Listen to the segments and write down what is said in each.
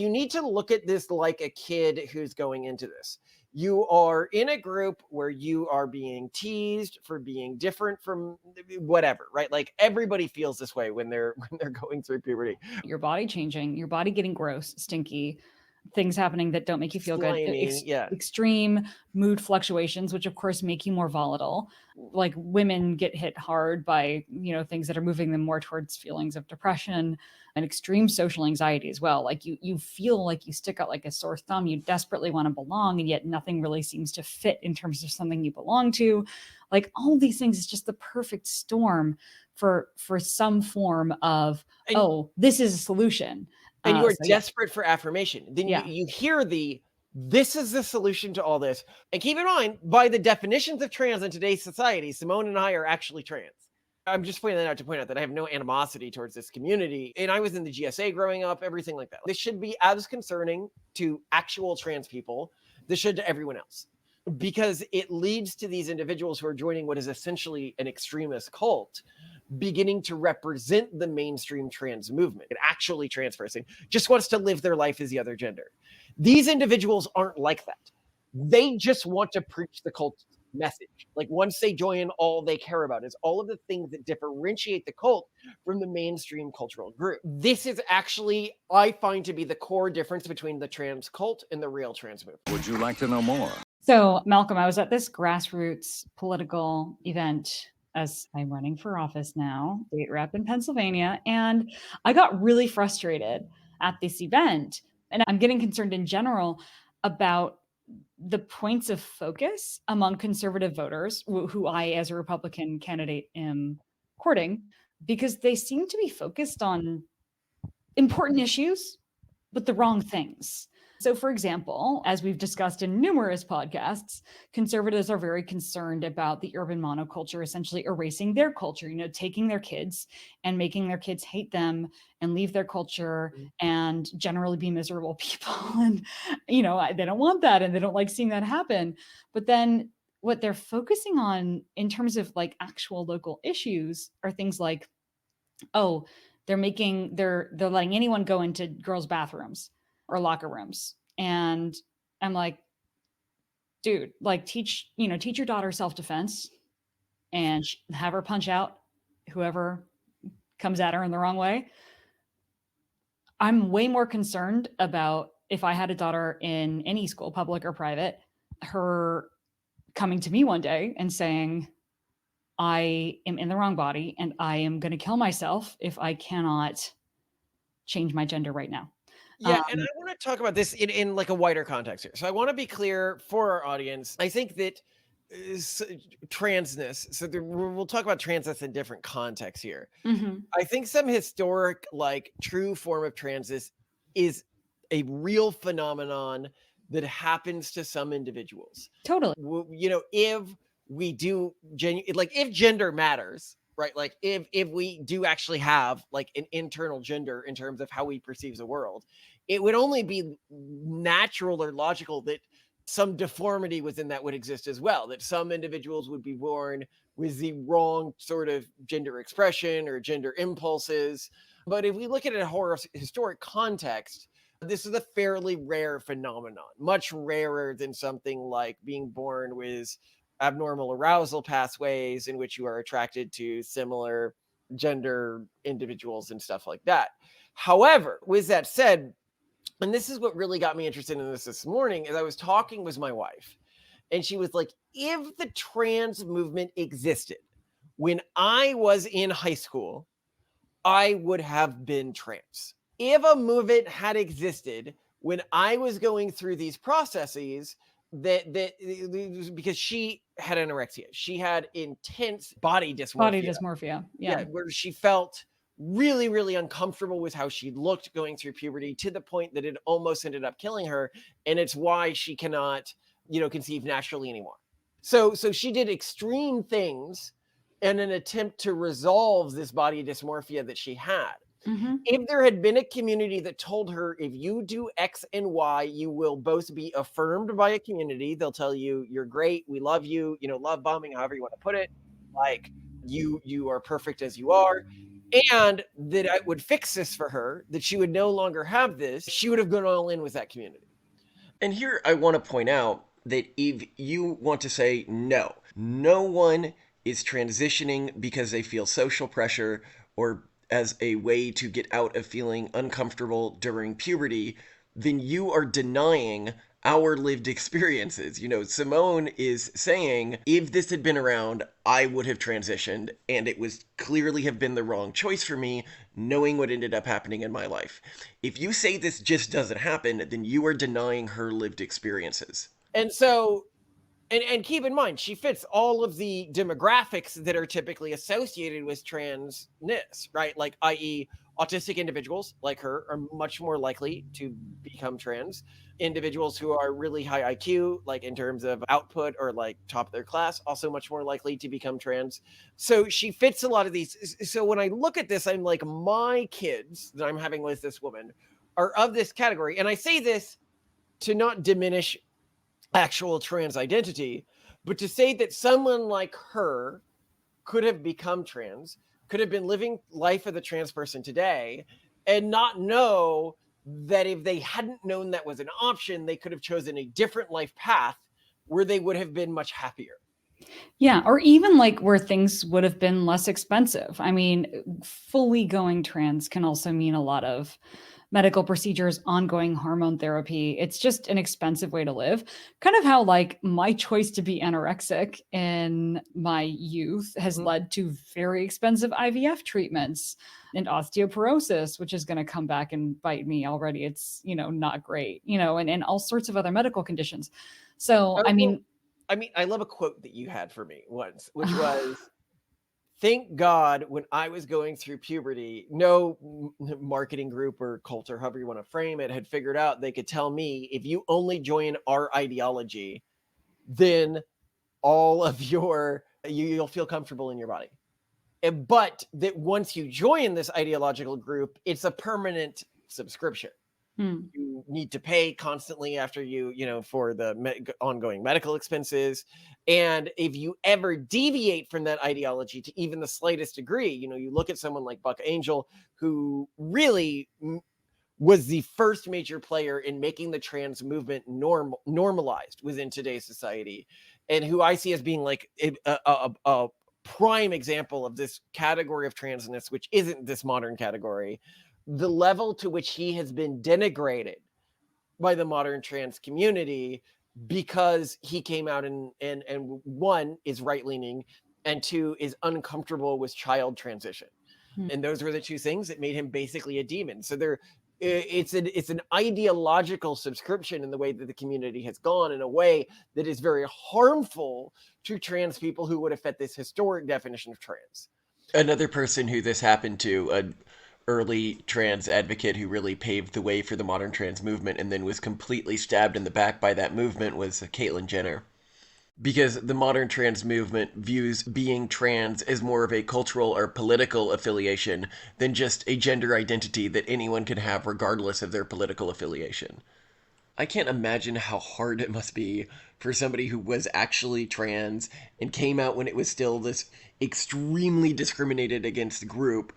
You need to look at this like a kid who's going into this. You are in a group where you are being teased for being different from whatever, right? Like everybody feels this way when they're going through puberty. Your body changing, your body getting gross, stinky, things happening that don't make you feel good. Slimy, yeah. Extreme mood fluctuations, which of course make you more volatile. Like women get hit hard by, things that are moving them more towards feelings of depression and extreme social anxiety as well. Like you feel like you stick out like a sore thumb. You desperately want to belong, and yet nothing really seems to fit in terms of something you belong to. Like all of these things is just the perfect storm for some form of, this is a solution. And you are desperate for affirmation. Then Yeah. you hear this is the solution to all this. And keep in mind, by the definitions of trans in today's society, Simone and I are actually trans. I'm just pointing that out to point out that I have no animosity towards this community. And I was in the GSA growing up, everything like that. This should be as concerning to actual trans people. This should to everyone else. Because it leads to these individuals who are joining what is essentially an extremist cult, beginning to represent the mainstream trans movement. It actually trans person just wants to live their life as the other gender. These individuals aren't like that. They just want to preach the cult message. Like once they join, all they care about is all of the things that differentiate the cult from the mainstream cultural group. This is actually, I find, to be the core difference between the trans cult and the real trans movement. Would you like to know more? So, Malcolm, I was at this grassroots political event, as I'm running for office now, state rep in Pennsylvania, and I got really frustrated at this event. And I'm getting concerned in general about the points of focus among conservative voters, who I, as a Republican candidate, am courting, because they seem to be focused on important issues, but the wrong things. So, for example, as we've discussed in numerous podcasts, conservatives are very concerned about the urban monoculture essentially erasing their culture, taking their kids and making their kids hate them and leave their culture and generally be miserable people. And, they don't want that, and they don't like seeing that happen. But then what they're focusing on in terms of like actual local issues are things like, they're letting anyone go into girls' bathrooms or locker rooms. And I'm like, dude, like teach your daughter self-defense and have her punch out whoever comes at her in the wrong way. I'm way more concerned about, if I had a daughter in any school, public or private, her coming to me one day and saying, I am in the wrong body and I am going to kill myself if I cannot change my gender right now. Yeah, and I want to talk about this in like a wider context here. So I want to be clear for our audience. I think that transness, so we'll talk about transness in different contexts here. Mm-hmm. I think some historic, like true form of transness is a real phenomenon that happens to some individuals. Totally. If we do if gender matters, right? Like if we do actually have like an internal gender in terms of how we perceive the world, it would only be natural or logical that some deformity within that would exist as well, that some individuals would be born with the wrong sort of gender expression or gender impulses. But if we look at it in a historic context, this is a fairly rare phenomenon, much rarer than something like being born with abnormal arousal pathways in which you are attracted to similar gender individuals and stuff like that. However, with that said, and this is what really got me interested in this morning, is I was talking with my wife, and she was like, if the trans movement existed when I was in high school, I would have been trans. If a movement had existed when I was going through these processes, that because she had anorexia, she had intense body dysmorphia. Yeah, where she felt really, really uncomfortable with how she looked going through puberty, to the point that it almost ended up killing her. And it's why she cannot, conceive naturally anymore. So she did extreme things in an attempt to resolve this body dysmorphia that she had. Mm-hmm. If there had been a community that told her, if you do X and Y, you will both be affirmed by a community. They'll tell you, you're great, we love you, love bombing, however you want to put it. Like you are perfect as you are. and that I would fix this for her, that she would no longer have this, she would have gone all in with that community. And here I want to point out that if you want to say no, no one is transitioning because they feel social pressure or as a way to get out of feeling uncomfortable during puberty, then you are denying our lived experiences. You know, Simone is saying, if this had been around, I would have transitioned, and it was clearly have been the wrong choice for me, knowing what ended up happening in my life. If you say this just doesn't happen, then you are denying her lived experiences. And so, and keep in mind, she fits all of the demographics that are typically associated with transness, right? Like, i.e., autistic individuals like her are much more likely to become trans. Individuals who are really high IQ, like in terms of output or like top of their class, also much more likely to become trans. So she fits a lot of these. So when I look at this, I'm like, my kids that I'm having with this woman are of this category. And I say this to not diminish actual trans identity, but to say that someone like her could have become trans, could have been living life as a trans person today, and not know that if they hadn't known that was an option, they could have chosen a different life path where they would have been much happier. Yeah, or even like where things would have been less expensive. I mean, fully going trans can also mean a lot of medical procedures, ongoing hormone therapy. It's just an expensive way to live. Kind of how like my choice to be anorexic in my youth has led to very expensive IVF treatments and osteoporosis, which is going to come back and bite me already. It's, not great, and all sorts of other medical conditions. So, I mean, I love a quote that you had for me once, which was, thank God when I was going through puberty, no marketing group or cult or however you want to frame it had figured out they could tell me, if you only join our ideology, then all of you'll feel comfortable in your body. But that once you join this ideological group, it's a permanent subscription. You need to pay constantly after for the ongoing medical expenses. And if you ever deviate from that ideology to even the slightest degree, you look at someone like Buck Angel, who really was the first major player in making the trans movement normalized within today's society, and who I see as being like a prime example of this category of transness, which isn't this modern category. The level to which he has been denigrated by the modern trans community because he came out and one is right leaning and two is uncomfortable with child transition. And those were the two things that made him basically a demon. So it's an ideological subscription in the way that the community has gone, in a way that is very harmful to trans people who would have fit this historic definition of trans. Another person who this happened to, an early trans advocate who really paved the way for the modern trans movement and then was completely stabbed in the back by that movement, was Caitlyn Jenner. Because the modern trans movement views being trans as more of a cultural or political affiliation than just a gender identity that anyone can have regardless of their political affiliation. I can't imagine how hard it must be for somebody who was actually trans and came out when it was still this extremely discriminated against group,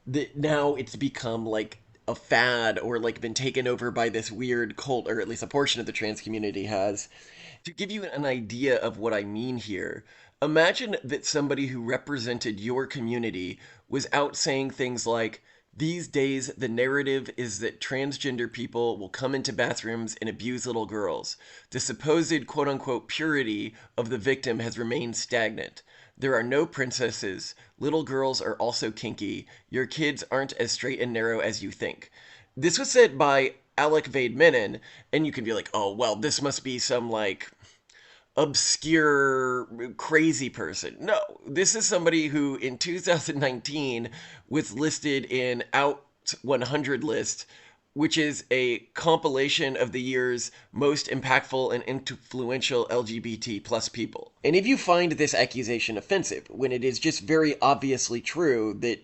that now it's become like a fad or like been taken over by this weird cult, or at least a portion of the trans community has. To give you an idea of what I mean here, imagine that somebody who represented your community was out saying things like, these days, the narrative is that transgender people will come into bathrooms and abuse little girls. The supposed quote unquote purity of the victim has remained stagnant. There are no princesses. Little girls are also kinky. Your kids aren't as straight and narrow as you think. This was said by Alec Vaid-Menon, and you can be like, oh, well, this must be some like obscure, crazy person. No, this is somebody who in 2019 was listed in Out 100 list, which is a compilation of the year's most impactful and influential LGBT plus people. And if you find this accusation offensive, when it is just very obviously true that,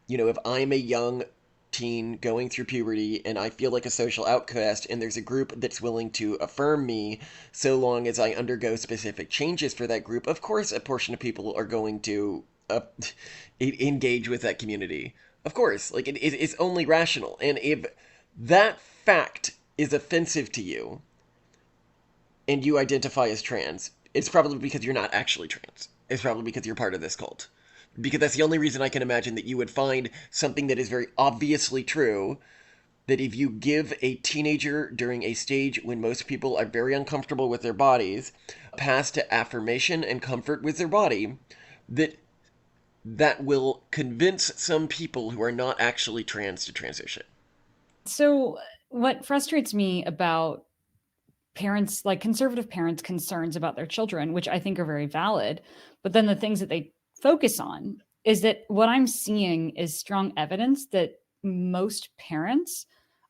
if I'm a young teen going through puberty and I feel like a social outcast and there's a group that's willing to affirm me so long as I undergo specific changes for that group, of course a portion of people are going to uh, engage with that community. Of course, like it's only rational. And if that fact is offensive to you and you identify as trans, it's probably because you're not actually trans. It's probably because you're part of this cult. Because that's the only reason I can imagine that you would find something that is very obviously true, that if you give a teenager during a stage when most people are very uncomfortable with their bodies a pass to affirmation and comfort with their body, that will convince some people who are not actually trans to transition. So, what frustrates me about parents, like conservative parents' concerns about their children, which I think are very valid, but then the things that they focus on is that what I'm seeing is strong evidence that most parents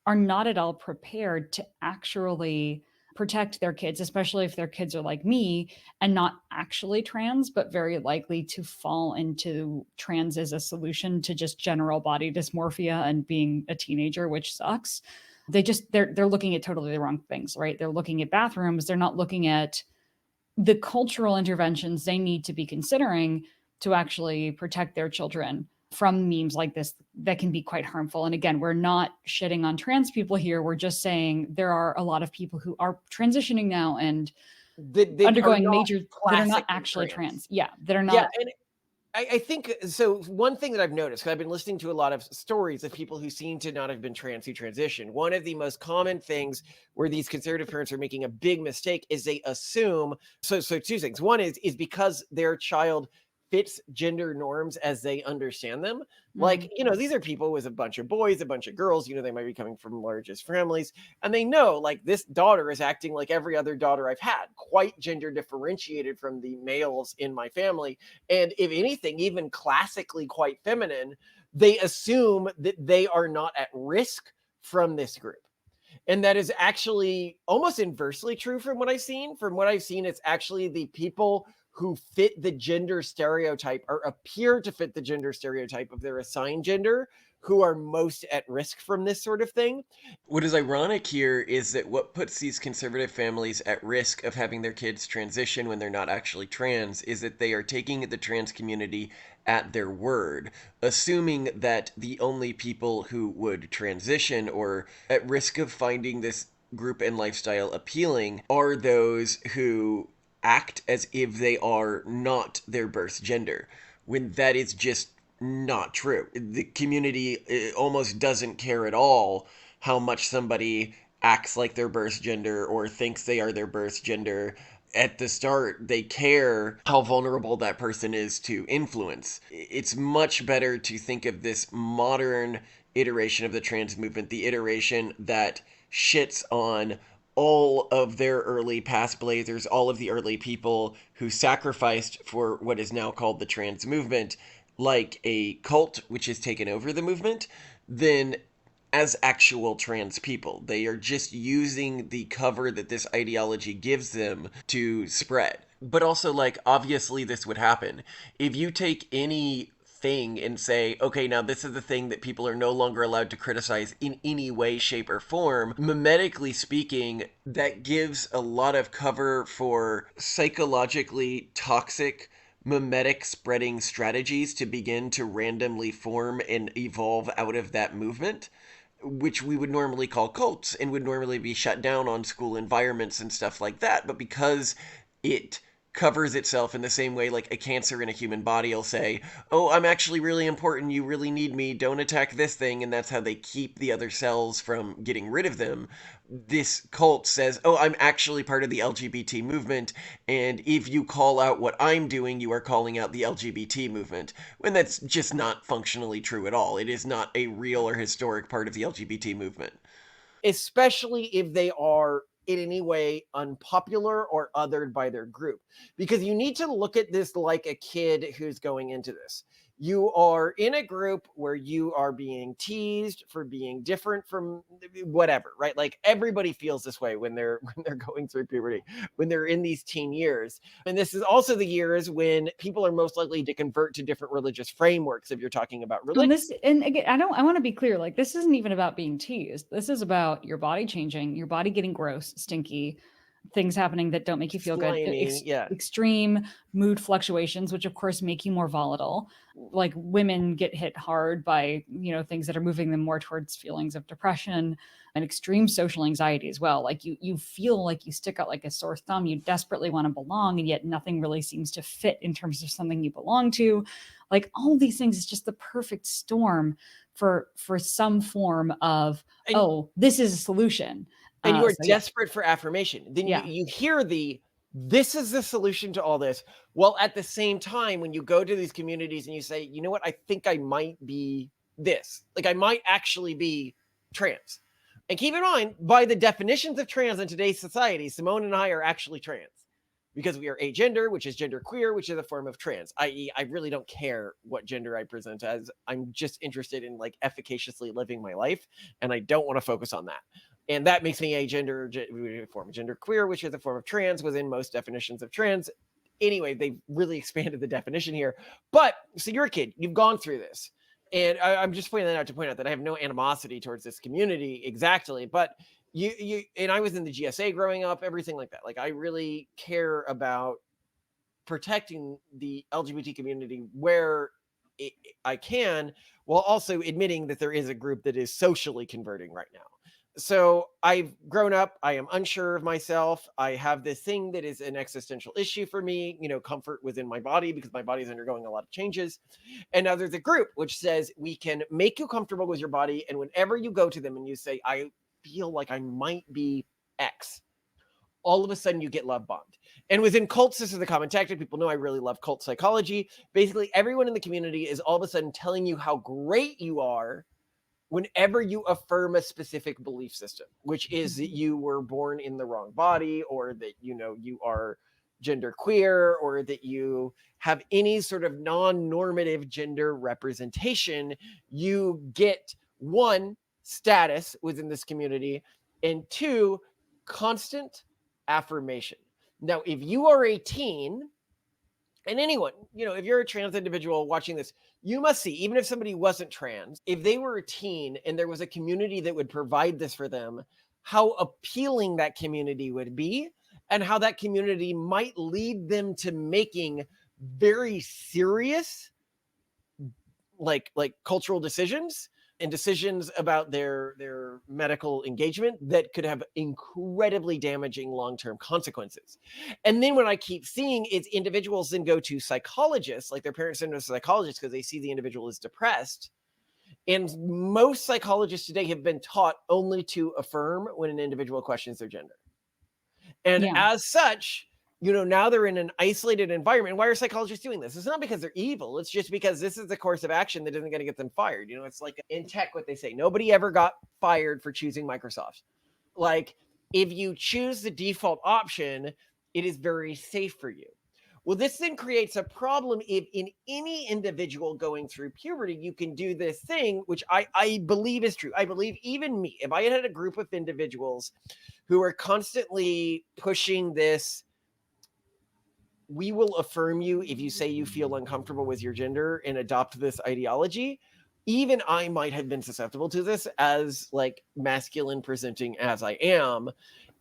are not at all prepared to actually protect their kids, especially if their kids are like me and not actually trans, but very likely to fall into trans as a solution to just general body dysmorphia and being a teenager, which sucks. They're looking at totally the wrong things, right? They're looking at bathrooms. They're not looking at the cultural interventions they need to be considering to actually protect their children from memes like this that can be quite harmful. And again, we're not shitting on trans people here. We're just saying there are a lot of people who are transitioning now and that undergoing major that are not classically actually trans. trans. Yeah, that are Yeah, not. and I think so. One thing that I've noticed, because I've been listening to a lot of stories of people who seem to not have been trans who transition. One of the most common things where these conservative parents are making a big mistake is they assume. So two things. One is because their child fits gender norms as they understand them. Like, these are people with a bunch of boys, a bunch of girls, they might be coming from largest families, and they know like this daughter is acting like every other daughter I've had, quite gender differentiated from the males in my family. And if anything, even classically quite feminine, they assume that they are not at risk from this group. And that is actually almost inversely true from what I've seen. From what I've seen, it's actually the people who fit the gender stereotype or appear to fit the gender stereotype of their assigned gender who are most at risk from this sort of thing. What is ironic here is that what puts these conservative families at risk of having their kids transition when they're not actually trans is that they are taking the trans community at their word, assuming that the only people who would transition or at risk of finding this group and lifestyle appealing are those who act as if they are not their birth gender, when that is just not true. The community almost doesn't care at all how much somebody acts like their birth gender or thinks they are their birth gender. At the start, they care how vulnerable that person is to influence. It's much better to think of this modern iteration of the trans movement, the iteration that shits on all of their early past blazers, all of the early people who sacrificed for what is now called the trans movement, like a cult which has taken over the movement, then as actual trans people. They are just using the cover that this ideology gives them to spread. But also, like, obviously this would happen. If you take any thing and say, okay, now this is the thing that people are no longer allowed to criticize in any way, shape, or form, memetically speaking, that gives a lot of cover for psychologically toxic memetic spreading strategies to begin to randomly form and evolve out of that movement, which we would normally call cults and would normally be shut down on school environments and stuff like that. But because it covers itself in the same way like a cancer in a human body will say, oh, I'm actually really important, you really need me, don't attack this thing, and that's how they keep the other cells from getting rid of them. This cult says, oh, I'm actually part of the LGBT movement, and if you call out what I'm doing, you are calling out the LGBT movement, when that's just not functionally true at all. It is not a real or historic part of the LGBT movement. Especially if they are in any way unpopular or othered by their group. Because you need to look at this like a kid who's going into this. You are in a group where you are being teased for being different from whatever, right? Like everybody feels this way when they're when they're going through puberty, when they're in these teen years. And this is also the years when people are most likely to convert to different religious frameworks if you're talking about religion. And again, I want to be clear, like this isn't even about being teased. This is about your body changing, your body getting gross, stinky, things happening that don't make you feel good. Slimy, yeah. Extreme mood fluctuations, which of course make you more volatile. Like women get hit hard by, things that are moving them more towards feelings of depression and extreme social anxiety as well. Like you feel like you stick out like a sore thumb. You desperately want to belong, and yet nothing really seems to fit in terms of something you belong to. Like all of these things is just the perfect storm for some form of, And, this is a solution. and you are So yeah, desperate for affirmation. Then yeah. you hear this is the solution to all this. Well, at the same time, when you go to these communities and you say, you know what, I think I might be this, like I might actually be trans. And keep in mind, by the definitions of trans in today's society, Simone and I are actually trans because we are agender, which is gender queer, which is a form of trans, i.e., I really don't care what gender I present as. I'm just interested in like efficaciously living my life, and I don't want to focus on that. And that makes me a form of gender queer, which is a form of trans within most definitions of trans. Anyway, they've really expanded the definition here. But so you're a kid, you've gone through this. And I'm just pointing that out to point out that I have no animosity towards this community exactly. But you and I was in the GSA growing up, everything like that. Like I really care about protecting the LGBT community where I can, while also admitting that there is a group that is socially converting right now. So I've grown up, I am unsure of myself. I have this thing that is an existential issue for me, comfort within my body because my body is undergoing a lot of changes. And now there's a group which says we can make you comfortable with your body. And whenever you go to them and you say, I feel like I might be X, all of a sudden you get love bombed. And within cults, this is the common tactic. People know I really love cult psychology. Basically, everyone in the community is all of a sudden telling you how great you are whenever you affirm a specific belief system, which is that you were born in the wrong body, or that, you are gender queer, or that you have any sort of non-normative gender representation. You get one, status within this community, and two, constant affirmation. Now, if you are a teen, and anyone, if you're a trans individual watching this, you must see, even if somebody wasn't trans, if they were a teen and there was a community that would provide this for them, how appealing that community would be, and how that community might lead them to making very serious, like cultural decisions and decisions about their medical engagement that could have incredibly damaging long-term consequences. And then what I keep seeing is individuals then go to psychologists, like their parents send them to psychologists because they see the individual is depressed. And most psychologists today have been taught only to affirm when an individual questions their gender. And Yeah. as such, now they're in an isolated environment. Why are psychologists doing this? It's not because they're evil. It's just because this is the course of action that isn't going to get them fired. It's like in tech, what they say, nobody ever got fired for choosing Microsoft. Like if you choose the default option, it is very safe for you. Well, this then creates a problem if in any individual going through puberty, you can do this thing, which I believe is true. I believe even me, if I had a group of individuals who are constantly pushing this, we will affirm you if you say you feel uncomfortable with your gender and adopt this ideology, even I might have been susceptible to this as like masculine presenting as I am.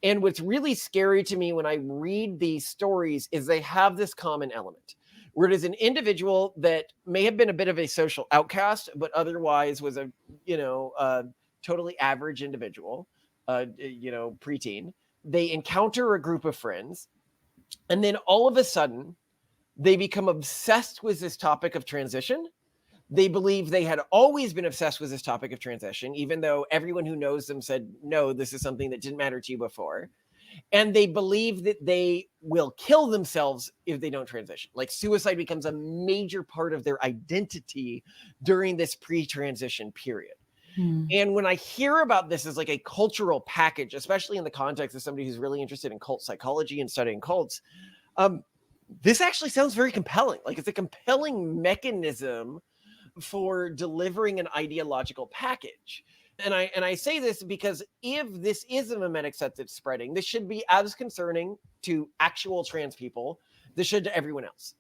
And what's really scary to me when I read these stories is they have this common element where it is an individual that may have been a bit of a social outcast, but otherwise was a, totally average individual, preteen. They encounter a group of friends, and then all of a sudden they become obsessed with this topic of transition. They believe they had always been obsessed with this topic of transition, even though everyone who knows them said, no, this is something that didn't matter to you before. And they believe that they will kill themselves if they don't transition. Like suicide becomes a major part of their identity during this pre-transition period. And when I hear about this as like a cultural package, especially in the context of somebody who's really interested in cult psychology and studying cults, this actually sounds very compelling. Like it's a compelling mechanism for delivering an ideological package. And I say this because if this is a memetic set that's spreading, this should be as concerning to actual trans people, this should to everyone else,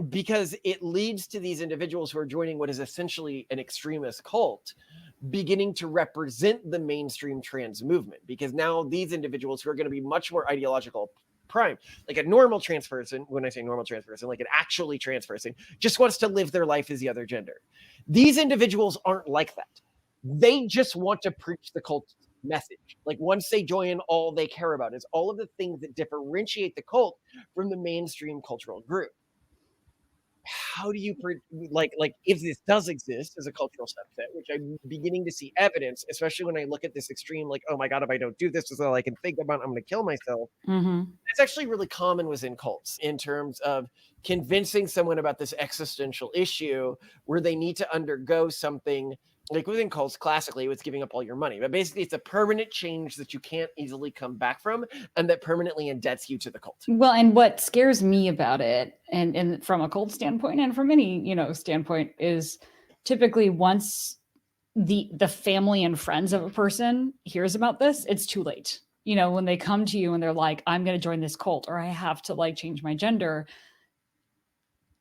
because it leads to these individuals who are joining what is essentially an extremist cult beginning to represent the mainstream trans movement, because now these individuals who are going to be much more ideological prime, like a normal trans person, when I say normal trans person, like an actually trans person, just wants to live their life as the other gender. These individuals aren't like that. They just want to preach the cult message. Like once they join, all they care about is all of the things that differentiate the cult from the mainstream cultural group. How do you like if this does exist as a cultural subset, which I'm beginning to see evidence, especially when I look at this extreme, like, oh my god, if I don't do this, this is all I can think about, I'm going to kill myself. It's actually really common within cults in terms of convincing someone about this existential issue where they need to undergo something. Like within cults, classically, it's giving up all your money. But basically, it's a permanent change that you can't easily come back from and that permanently indebts you to the cult. Well, and what scares me about it, and from a cult standpoint and from any, standpoint, is typically once the family and friends of a person hears about this, it's too late. When they come to you and they're like, I'm going to join this cult, or I have to like change my gender.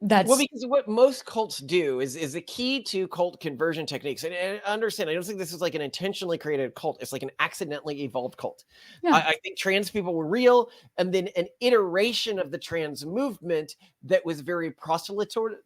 Well, because what most cults do is the key to cult conversion techniques. And understand, I don't think this is like an intentionally created cult. It's like an accidentally evolved cult. Yeah. I think trans people were real, and then an iteration of the trans movement that was very proselytizatory,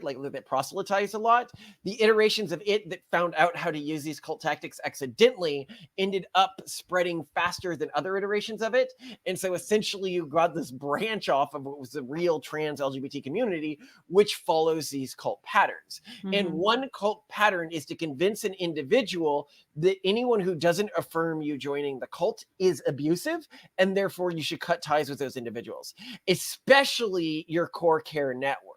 like that proselytized a lot. The iterations of it that found out how to use these cult tactics accidentally ended up spreading faster than other iterations of it. And so essentially you got this branch off of what was the real trans LGBT community, which follows these cult patterns. And one cult pattern is to convince an individual that anyone who doesn't affirm you joining the cult is abusive, and therefore you should cut ties with those individuals, especially your core care network.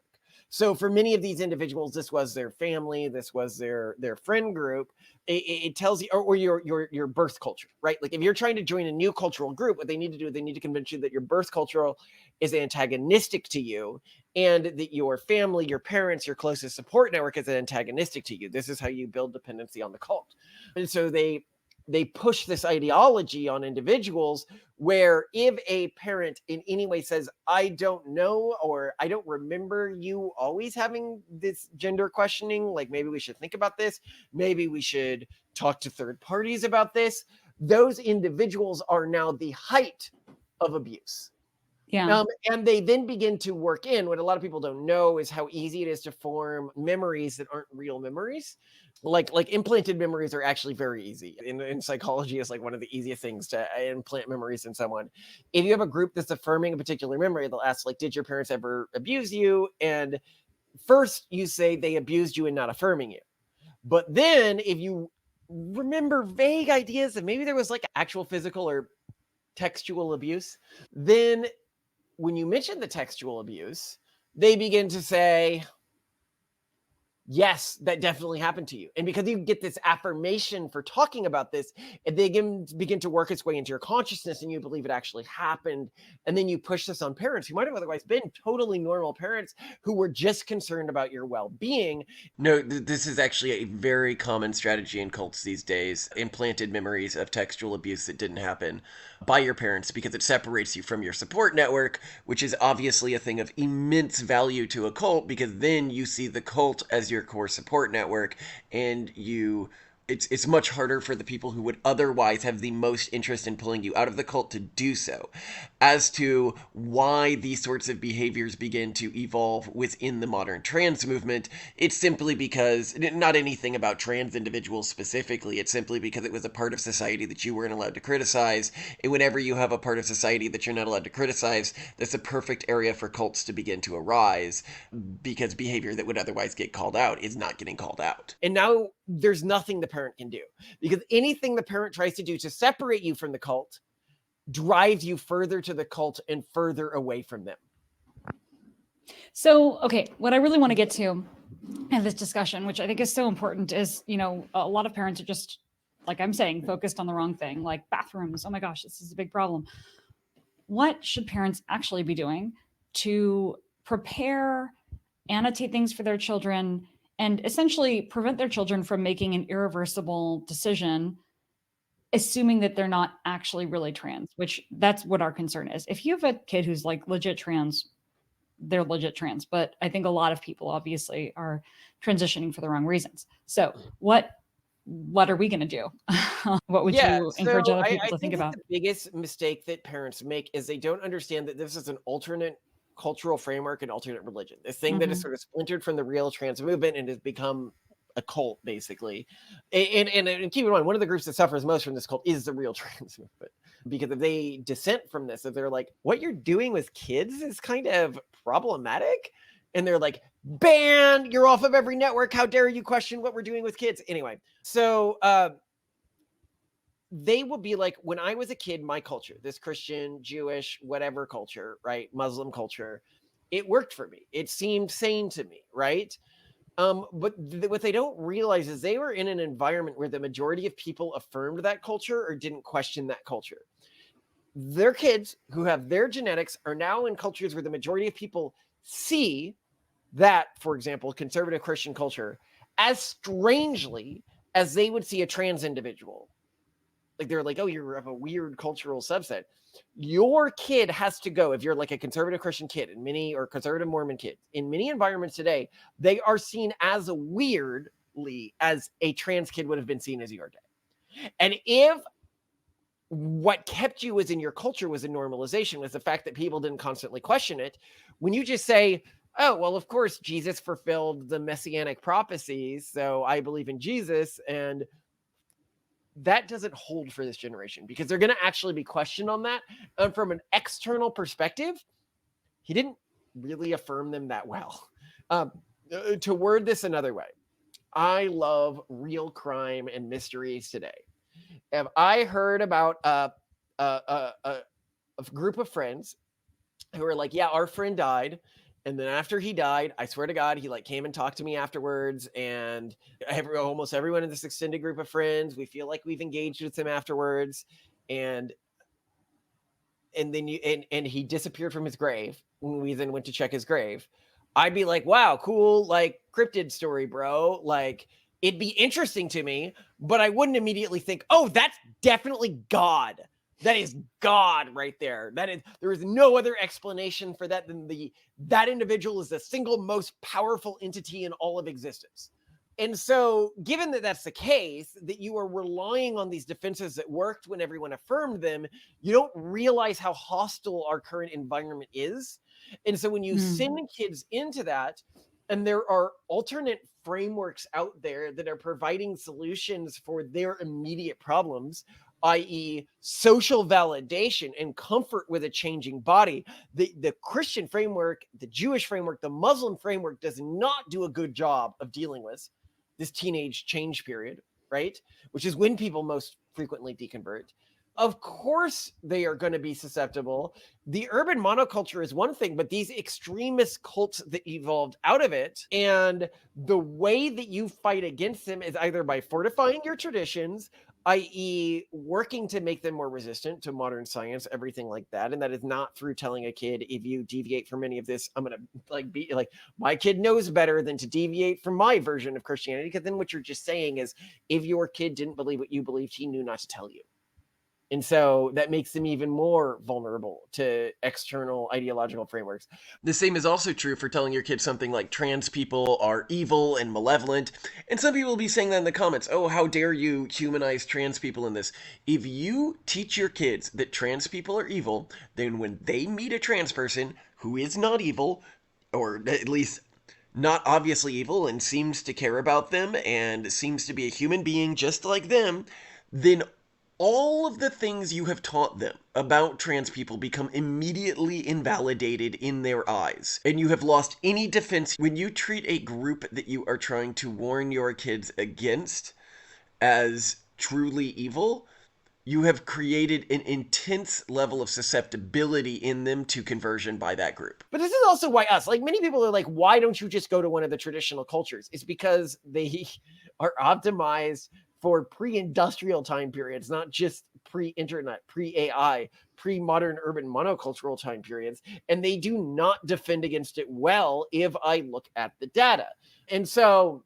So for many of these individuals, this was their family, this was their friend group. It tells you, or your birth culture, right? Like if you're trying to join a new cultural group, what they need to do, they need to convince you that your birth culture is antagonistic to you, and that your family, your parents, your closest support network is antagonistic to you. This is how you build dependency on the cult. And so they push this ideology on individuals where if a parent in any way says, I don't know, or I don't remember you always having this gender questioning, like maybe we should think about this, maybe we should talk to third parties about this, those individuals are now the height of abuse. Yeah. And they then begin to work in what a lot of people don't know is how easy it is to form memories that aren't real memories. Like implanted memories are actually very easy. In psychology, it's like one of the easiest things to implant memories in someone. If you have a group that's affirming a particular memory, they'll ask, like, did your parents ever abuse you? And first you say they abused you and not affirming you. But then if you remember vague ideas that maybe there was like actual physical or textual abuse, then when you mention the textual abuse, they begin to say, yes, that definitely happened to you. And because you get this affirmation for talking about this, they begin to work its way into your consciousness and you believe it actually happened. And then you push this on parents who might have otherwise been totally normal parents who were just concerned about your well-being. No, this is actually a very common strategy in cults these days. Implanted memories of textual abuse that didn't happen by your parents, because it separates you from your support network, which is obviously a thing of immense value to a cult, because then you see the cult as your core support network, and it's much harder for the people who would otherwise have the most interest in pulling you out of the cult to do so. As to why these sorts of behaviors begin to evolve within the modern trans movement, it's simply because, not anything about trans individuals specifically, it's simply because it was a part of society that you weren't allowed to criticize, and whenever you have a part of society that you're not allowed to criticize, that's a perfect area for cults to begin to arise, because behavior that would otherwise get called out is not getting called out. And now there's nothing the parent can do, because anything the parent tries to do to separate you from the cult drives you further to the cult and further away from them. So, okay, what I really want to get to in this discussion, which I think is so important, is, a lot of parents are just, like I'm saying, focused on the wrong thing, like bathrooms. Oh my gosh, this is a big problem. What should parents actually be doing to prepare, annotate things for their children, and essentially prevent their children from making an irreversible decision, assuming that they're not actually really trans, which that's what our concern is. If you have a kid who's like legit trans, they're legit trans, but I think a lot of people obviously are transitioning for the wrong reasons. So what what are we going to do? What would Yeah, you encourage so other people I to think think that about? the biggest mistake that parents make is they don't understand that this is an alternate cultural framework and alternate religion. This thing that is Mhm. sort of splintered from the real trans movement and has become a cult, basically. And keep in mind, one of the groups that suffers most from this cult is the real trans movement. Because if they dissent from this, if they're like, what you're doing with kids is kind of problematic, and they're like, ban, you're off of every network. How dare you question what we're doing with kids? Anyway, so they will be like, when I was a kid, my culture, this Christian, Jewish, whatever culture, right? Muslim culture, it worked for me. It seemed sane to me, right? But what they don't realize is they were in an environment where the majority of people affirmed that culture or didn't question that culture. Their kids who have their genetics are now in cultures where the majority of people see that, for example, conservative Christian culture as strangely as they would see a trans individual. Like they're like, oh, you're of a weird cultural subset. Your kid has to go, if you're like a conservative Christian kid in many, or conservative Mormon kid in many environments today, they are seen as weirdly as a trans kid would have been seen as your day. And if what kept you was in your culture was a normalization, was the fact that people didn't constantly question it, when you just say, oh, well, of course, Jesus fulfilled the messianic prophecies, so I believe in Jesus, and that doesn't hold for this generation because they're going to actually be questioned on that. And from an external perspective, he didn't really affirm them that well. To word this another way, I love real crime and mysteries today. If I heard about a group of friends who were like, yeah, our friend died. And then after he died, I swear to God, he like came and talked to me afterwards. And almost everyone in this extended group of friends, we feel like we've engaged with him afterwards. And then and he disappeared from his grave when we then went to check his grave. I'd be like, wow, cool, like cryptid story, bro. Like it'd be interesting to me, but I wouldn't immediately think, oh, that's definitely God. That is God right there. There is no other explanation for that than that individual is the single most powerful entity in all of existence. And so, given that that's the case, that you are relying on these defenses that worked when everyone affirmed them, you don't realize how hostile our current environment is. And so, when you send kids into that, and there are alternate frameworks out there that are providing solutions for their immediate problems, i.e., social validation and comfort with a changing body. The Christian framework, the Jewish framework, the Muslim framework does not do a good job of dealing with this teenage change period, right? Which is when people most frequently deconvert. Of course, they are going to be susceptible. The urban monoculture is one thing, but these extremist cults that evolved out of it, and the way that you fight against them is either by fortifying your traditions, i.e., working to make them more resistant to modern science, everything like that. And that is not through telling a kid, if you deviate from any of this, I'm going to like be like, my kid knows better than to deviate from my version of Christianity. Because then what you're just saying is, if your kid didn't believe what you believed, he knew not to tell you. And so that makes them even more vulnerable to external ideological frameworks. The same is also true for telling your kids something like trans people are evil and malevolent. And some people will be saying that in the comments, oh, how dare you humanize trans people in this. If you teach your kids that trans people are evil, then when they meet a trans person who is not evil, or at least not obviously evil and seems to care about them and seems to be a human being just like them, then all of the things you have taught them about trans people become immediately invalidated in their eyes. And you have lost any defense when you treat a group that you are trying to warn your kids against as truly evil. You have created an intense level of susceptibility in them to conversion by that group. But this is also why like many people are like, why don't you just go to one of the traditional cultures? It's because they are optimized for pre-industrial time periods, not just pre-internet, pre-AI, pre-modern urban monocultural time periods. And they do not defend against it well if I look at the data. And so,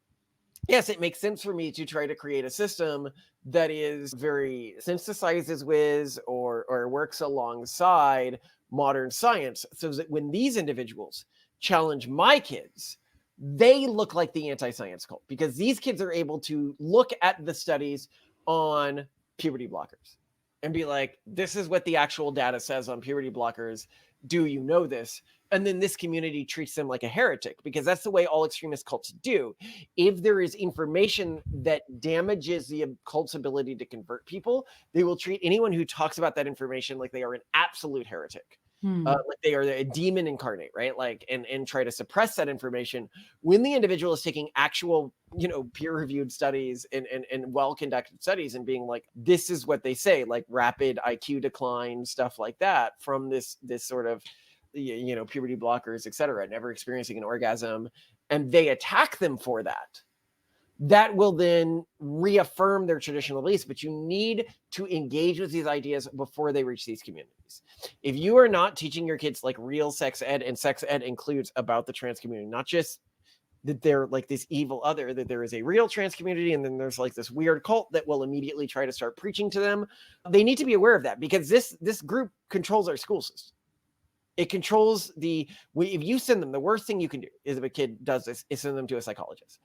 yes, it makes sense for me to try to create a system that is very synthesizes with or works alongside modern science, so that when these individuals challenge my kids, they look like the anti-science cult, because these kids are able to look at the studies on puberty blockers and be like, this is what the actual data says on puberty blockers. Do you know this? And then this community treats them like a heretic, because that's the way all extremist cults do. If there is information that damages the cult's ability to convert people, they will treat anyone who talks about that information like they are an absolute heretic. Like they are a demon incarnate, right? Like, and try to suppress that information, when the individual is taking actual, peer-reviewed studies and well-conducted studies and being like, this is what they say, like rapid IQ decline, stuff like that, from this sort of, puberty blockers, etc., never experiencing an orgasm, and they attack them for that. That will then reaffirm their traditional beliefs, but you need to engage with these ideas before they reach these communities. If you are not teaching your kids like real sex ed, and sex ed includes about the trans community, not just that they're like this evil other, that there is a real trans community and then there's like this weird cult that will immediately try to start preaching to them, they need to be aware of that, because this group controls our school system. It controls if you send them, the worst thing you can do is, if a kid does this, is send them to a psychologist.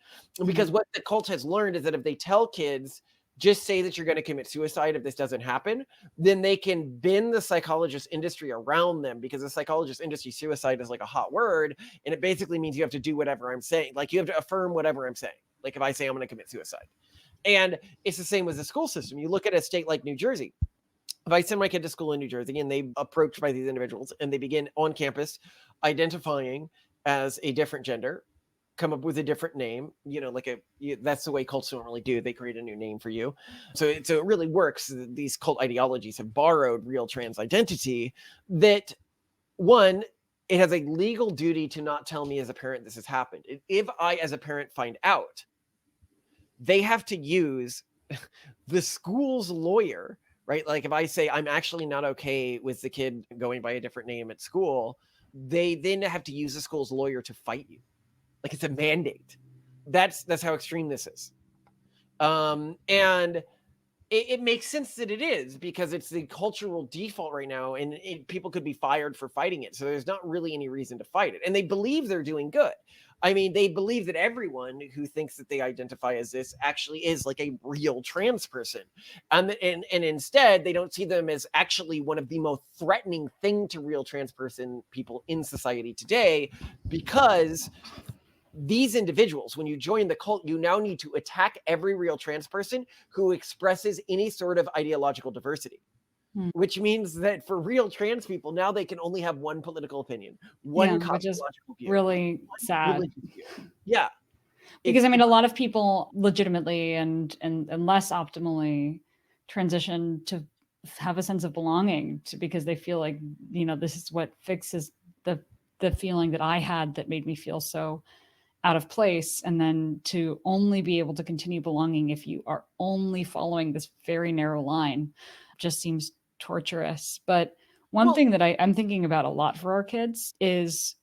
Because what the cult has learned is that if they tell kids, just say that you're going to commit suicide if this doesn't happen, then they can bend the psychologist industry around them, because the psychologist industry, suicide is like a hot word. And it basically means you have to do whatever I'm saying. Like, you have to affirm whatever I'm saying. Like, if I say I'm going to commit suicide. And it's the same with the school system. You look at a state like New Jersey. If I send my kid to school in New Jersey and they approached by these individuals and they begin on campus identifying as a different gender, come up with a different name, that's the way cults normally do. They create a new name for you. So it really works. These cult ideologies have borrowed real trans identity. That, one, it has a legal duty to not tell me as a parent this has happened. If I, as a parent, find out, they have to use the school's lawyer, right? Like, if I say I'm actually not okay with the kid going by a different name at school, they then have to use the school's lawyer to fight you. Like, it's a mandate. That's how extreme this is. And it makes sense that it is, because it's the cultural default right now, and people could be fired for fighting it. So there's not really any reason to fight it. And they believe they're doing good. I mean, they believe that everyone who thinks that they identify as this actually is like a real trans person. And instead, they don't see them as actually one of the most threatening thing to real trans person people in society today, because these individuals, when you join the cult, you now need to attack every real trans person who expresses any sort of ideological diversity. Which means that for real trans people, now they can only have one political opinion, one cosmological view, really sad. Yeah. Because I mean, a lot of people legitimately and less optimally transition to have a sense of belonging, because they feel like, this is what fixes the feeling that I had that made me feel so out of place. And then to only be able to continue belonging if you are only following this very narrow line just seems torturous. But one thing that I'm thinking about a lot for our kids is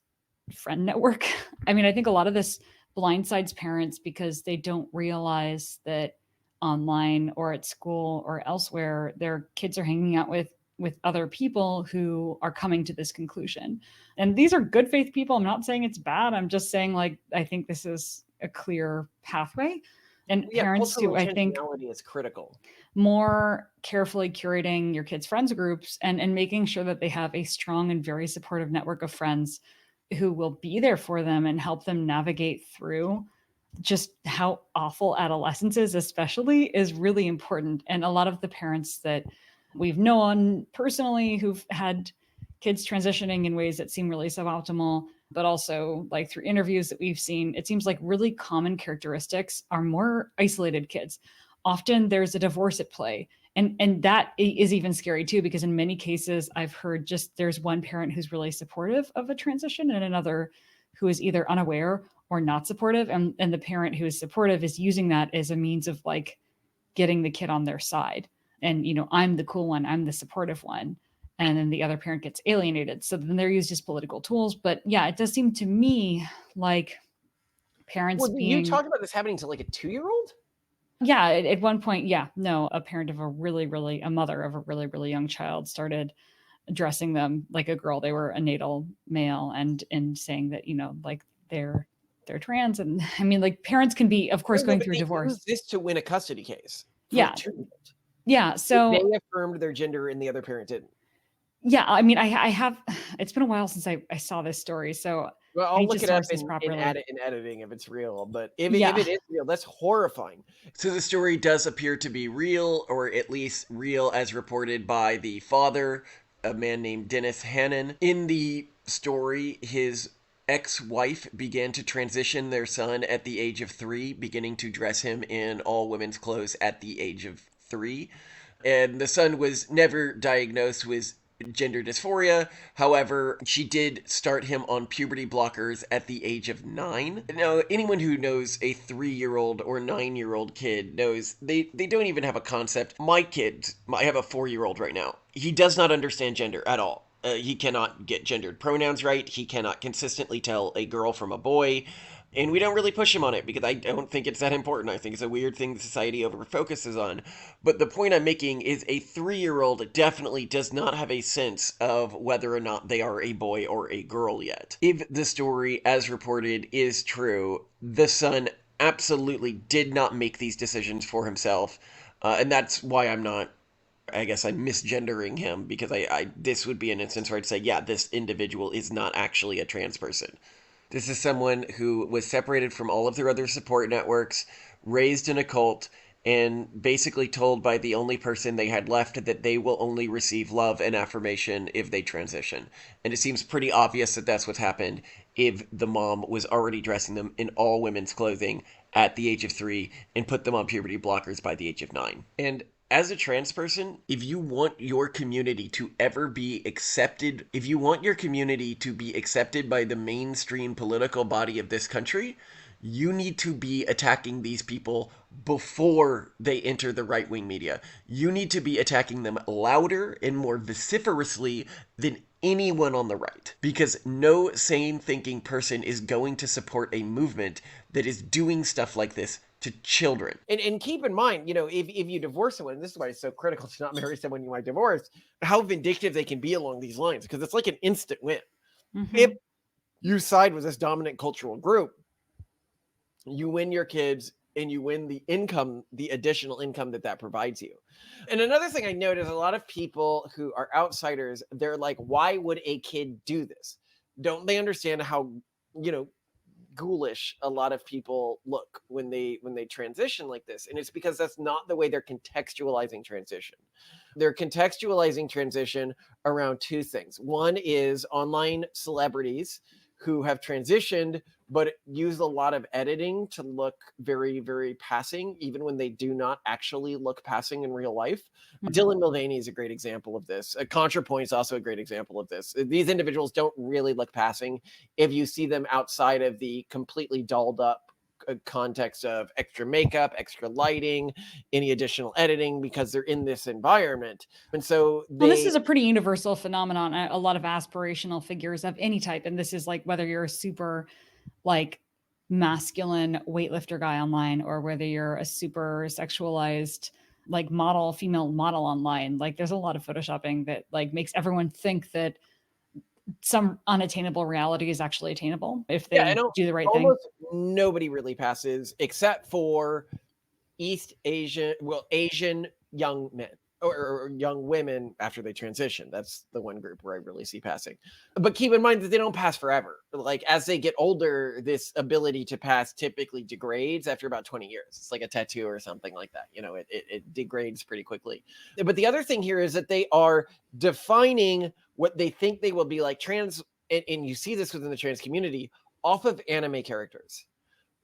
friend network. I mean, I think a lot of this blindsides parents because they don't realize that online or at school or elsewhere, their kids are hanging out with other people who are coming to this conclusion. And these are good faith people. I'm not saying it's bad. I'm just saying, like, I think this is a clear pathway. And parents do, I think, is critical. More carefully curating your kids' friends groups and making sure that they have a strong and very supportive network of friends who will be there for them and help them navigate through just how awful adolescence is, especially, is really important. And a lot of the parents that we've known personally who've had kids transitioning in ways that seem really suboptimal, but also like through interviews that we've seen, it seems like really common characteristics are more isolated kids. Often there's a divorce at play. And that is even scary too, because in many cases I've heard just there's one parent who's really supportive of a transition and another who is either unaware or not supportive. And the parent who is supportive is using that as a means of like getting the kid on their side. And, I'm the cool one, I'm the supportive one. And then the other parent gets alienated. So then they're used as political tools. But yeah, it does seem to me like parents you talked about this happening to like a 2-year-old? Yeah, at one point, yeah. No, a parent of a mother of a really, really young child started addressing them like a girl. They were a natal male and saying that, like they're they're trans. And I mean, like, parents can be, of course, going through They divorce. use this to win a custody case. Yeah. Treatment. Yeah. They So affirmed their gender and the other parent didn't. yeah, I mean, I have, it's been a while since I saw this story, so Well, I I'll need look to it up source this in properly. editing if it's real. But if Yeah. it is real, that's horrifying. So the story does appear to be real, or at least real as reported by the father, a man named Dennis Hannon. In the story, his ex-wife began to transition their son at the age of 3, beginning to dress him in all women's clothes at the age of 3. And the son was never diagnosed with gender dysphoria. However, she did start him on puberty blockers at the age of 9. Now, anyone who knows a 3-year-old or 9-year-old kid knows they don't even have a concept. My kid, I have a 4-year-old right now. He does not understand gender at all. He cannot get gendered pronouns right. He cannot consistently tell a girl from a boy. And we don't really push him on it because I don't think it's that important. I think it's a weird thing the society over focuses on. But the point I'm making is a 3-year-old definitely does not have a sense of whether or not they are a boy or a girl yet. If the story, as reported, is true, the son absolutely did not make these decisions for himself. And that's why I'm misgendering him, because this would be an instance where I'd say, yeah, this individual is not actually a trans person. This is someone who was separated from all of their other support networks, raised in a cult, and basically told by the only person they had left that they will only receive love and affirmation if they transition. And it seems pretty obvious that that's what's happened if the mom was already dressing them in all women's clothing at the age of 3 and put them on puberty blockers by the age of 9. And as a trans person, if you want your community to ever be accepted, if you want your community to be accepted by the mainstream political body of this country, you need to be attacking these people before they enter the right-wing media. You need to be attacking them louder and more vociferously than anyone on the right. Because no sane thinking person is going to support a movement that is doing stuff like this to children. And keep in mind, if you divorce someone, and this is why it's so critical to not marry someone you might divorce, how vindictive they can be along these lines, because it's like an instant win. Mm-hmm. If you side with this dominant cultural group, you win your kids and you win the income, the additional income that provides you. And another thing I notice, a lot of people who are outsiders, they're like, why would a kid do this? Don't they understand how, ghoulish a lot of people look when they transition like this? And it's because that's not the way they're contextualizing transition. They're contextualizing transition around two things. One is online celebrities who have transitioned but use a lot of editing to look very, very passing, even when they do not actually look passing in real life. Mhm. Dylan Mulvaney is a great example of this. ContraPoint is also a great example of this. These individuals don't really look passing if you see them outside of the completely dolled up context of extra makeup, extra lighting, any additional editing, because they're in this environment. And so this is a pretty universal phenomenon. A lot of aspirational figures of any type. And this is like whether you're a super like masculine weightlifter guy online or whether you're a super sexualized like female model online. Like there's a lot of photoshopping that like makes everyone think that some unattainable reality is actually attainable if they do the right thing. Almost nobody really passes except for Asian young men or young women after they transition. That's the one group where I really see passing. But keep in mind that they don't pass forever. Like as they get older, this ability to pass typically degrades after about 20 years. It's like a tattoo or something like that. It degrades pretty quickly. But the other thing here is that they are defining what they think they will be like trans, and you see this within the trans community, off of anime characters.